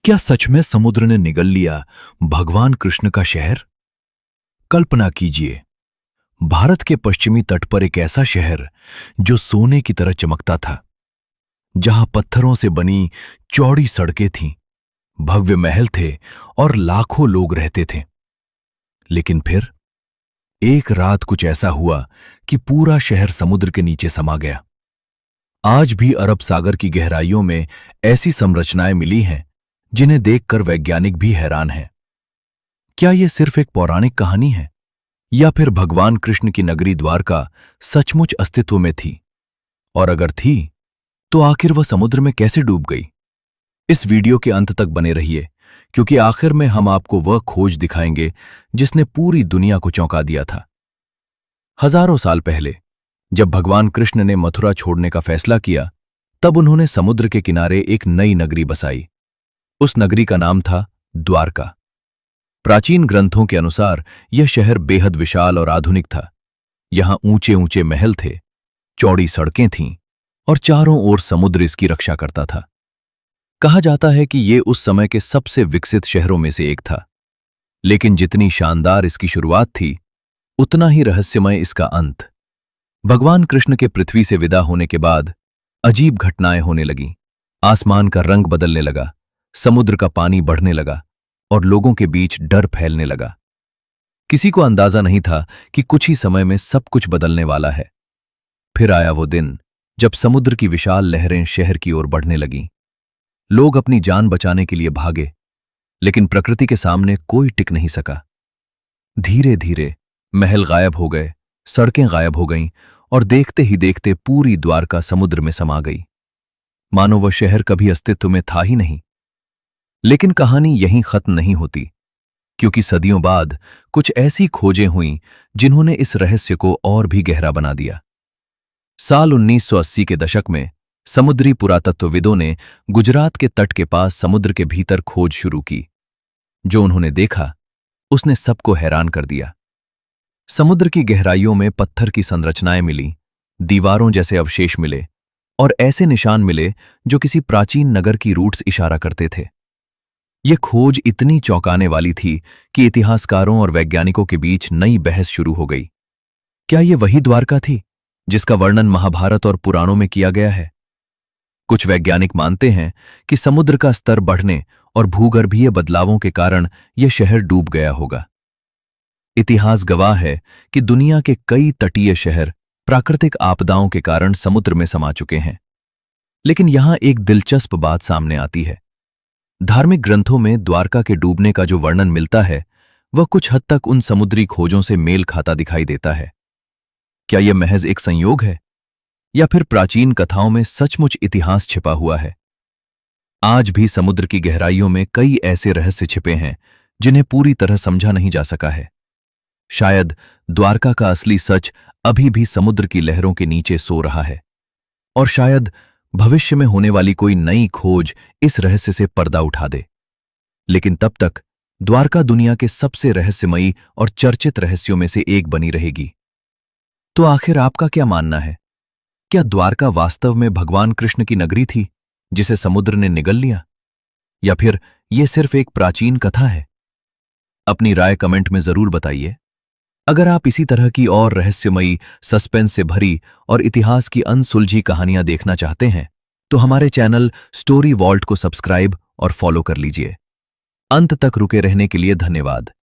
क्या सच में समुद्र ने निगल लिया भगवान कृष्ण का शहर? कल्पना कीजिए, भारत के पश्चिमी तट पर एक ऐसा शहर जो सोने की तरह चमकता था, जहां पत्थरों से बनी चौड़ी सड़कें थीं, भव्य महल थे और लाखों लोग रहते थे। लेकिन फिर एक रात कुछ ऐसा हुआ कि पूरा शहर समुद्र के नीचे समा गया। आज भी अरब सागर की गहराइयों में ऐसी संरचनाएं मिली हैं जिन्हें देखकर वैज्ञानिक भी हैरान हैं। क्या यह सिर्फ एक पौराणिक कहानी है, या फिर भगवान कृष्ण की नगरी द्वारका सचमुच अस्तित्व में थी? और अगर थी, तो आखिर वह समुद्र में कैसे डूब गई? इस वीडियो के अंत तक बने रहिए, क्योंकि आखिर में हम आपको वह खोज दिखाएंगे जिसने पूरी दुनिया को चौंका दिया था। हजारों साल पहले जब भगवान कृष्ण ने मथुरा छोड़ने का फैसला किया, तब उन्होंने समुद्र के किनारे एक नई नगरी बसाई। उस नगरी का नाम था द्वारका। प्राचीन ग्रंथों के अनुसार यह शहर बेहद विशाल और आधुनिक था। यहां ऊंचे ऊंचे महल थे, चौड़ी सड़कें थीं और चारों ओर समुद्र इसकी रक्षा करता था। कहा जाता है कि यह उस समय के सबसे विकसित शहरों में से एक था। लेकिन जितनी शानदार इसकी शुरुआत थी, उतना ही रहस्यमय इसका अंत। भगवान कृष्ण के पृथ्वी से विदा होने के बाद अजीब घटनाएं होने लगीं। आसमान का रंग बदलने लगा, समुद्र का पानी बढ़ने लगा और लोगों के बीच डर फैलने लगा। किसी को अंदाजा नहीं था कि कुछ ही समय में सब कुछ बदलने वाला है। फिर आया वो दिन जब समुद्र की विशाल लहरें शहर की ओर बढ़ने लगीं। लोग अपनी जान बचाने के लिए भागे, लेकिन प्रकृति के सामने कोई टिक नहीं सका। धीरे धीरे महल गायब हो गए, सड़कें गायब हो गईं और देखते ही देखते पूरी द्वारका समुद्र में समा गई, मानो वह शहर कभी अस्तित्व में था ही नहीं। लेकिन कहानी यहीं खत्म नहीं होती, क्योंकि सदियों बाद कुछ ऐसी खोजें हुईं जिन्होंने इस रहस्य को और भी गहरा बना दिया। साल 1980 के दशक में समुद्री पुरातत्वविदों ने गुजरात के तट के पास समुद्र के भीतर खोज शुरू की। जो उन्होंने देखा, उसने सबको हैरान कर दिया। समुद्र की गहराइयों में पत्थर की संरचनाएं मिलीं, दीवारों जैसे अवशेष मिले और ऐसे निशान मिले जो किसी प्राचीन नगर की रूट्स इशारा करते थे। यह खोज इतनी चौंकाने वाली थी कि इतिहासकारों और वैज्ञानिकों के बीच नई बहस शुरू हो गई। क्या यह वही द्वारका थी जिसका वर्णन महाभारत और पुराणों में किया गया है? कुछ वैज्ञानिक मानते हैं कि समुद्र का स्तर बढ़ने और भूगर्भीय बदलावों के कारण यह शहर डूब गया होगा। इतिहास गवाह है कि दुनिया के कई तटीय शहर प्राकृतिक आपदाओं के कारण समुद्र में समा चुके हैं। लेकिन यहां एक दिलचस्प बात सामने आती है। धार्मिक ग्रंथों में द्वारका के डूबने का जो वर्णन मिलता है, वह कुछ हद तक उन समुद्री खोजों से मेल खाता दिखाई देता है। क्या यह महज एक संयोग है, या फिर प्राचीन कथाओं में सचमुच इतिहास छिपा हुआ है? आज भी समुद्र की गहराइयों में कई ऐसे रहस्य छिपे हैं जिन्हें पूरी तरह समझा नहीं जा सका है। शायद द्वारका का असली सच अभी भी समुद्र की लहरों के नीचे सो रहा है, और शायद भविष्य में होने वाली कोई नई खोज इस रहस्य से पर्दा उठा दे। लेकिन तब तक द्वारका दुनिया के सबसे रहस्यमयी और चर्चित रहस्यों में से एक बनी रहेगी। तो आखिर आपका क्या मानना है? क्या द्वारका वास्तव में भगवान कृष्ण की नगरी थी जिसे समुद्र ने निगल लिया, या फिर यह सिर्फ एक प्राचीन कथा है? अपनी राय कमेंट में जरूर बताइए। अगर आप इसी तरह की और रहस्यमयी, सस्पेंस से भरी और इतिहास की अनसुलझी कहानियां देखना चाहते हैं, तो हमारे चैनल स्टोरी वॉल्ट को सब्सक्राइब और फॉलो कर लीजिए। अंत तक रुके रहने के लिए धन्यवाद।